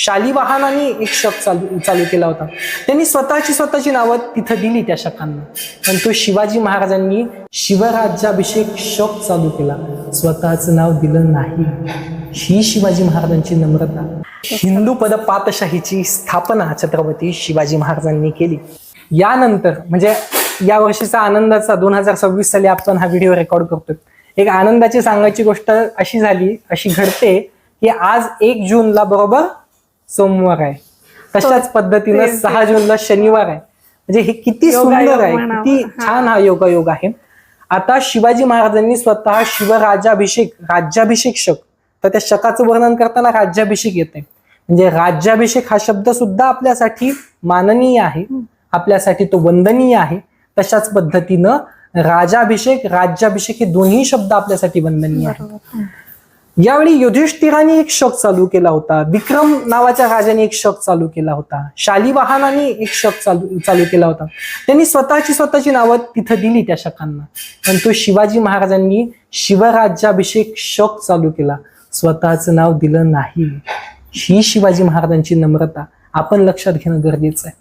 शालिवाहनाने एक शक चालू केला होता. त्यांनी स्वतःची नावं तिथं दिली त्या शकांना. पण तो शिवाजी महाराजांनी शिवराज्याभिषेक शक चालू केला, स्वतःचं नाव दिलं नाही. ही शिवाजी महाराजांची नम्रता. हिंदू पद पातशाहीची स्थापना छत्रपती शिवाजी महाराजांनी केली. यानंतर म्हणजे या वर्षीचा आनंदाचा 2026 साली आपण हा व्हिडिओ रेकॉर्ड करतोय. एक आनंदाची सांगायची गोष्ट अशी घडते की आज 1 जूनला बरोबर सोमवार आहे. तशाच पद्धतीनं 6 जूनला शनिवार आहे. म्हणजे हे किती सुंदर आहे, किती छान हा योगायोग आहे. आता शिवाजी महाराजांनी स्वतः राज्याभिषेक शक, तर त्या शकाचं वर्णन करताना राज्याभिषेक येते. म्हणजे राज्याभिषेक हा शब्द सुद्धा आपल्यासाठी माननीय आहे, आपल्यासाठी तो वंदनीय आहे. तशाच पद्धतीनं राज्याभिषेक हे दोन्ही शब्द आपल्यासाठी वंदनीय आहे. यावेळी युधिष्ठिराने एक शक चालू केला होता. विक्रम नावाच्या राजाने एक शक चालू केला होता. शालिवाहनाने एक शक चालू केला होता. त्यांनी स्वतःची नावं तिथं दिली त्या शकांना. पण तो शिवाजी महाराजांनी शिवराज्याभिषेक शक चालू केला, स्वतःचं नाव दिलं नाही. ही शिवाजी महाराजांची नम्रता आपण लक्षात घेणं गरजेचं आहे.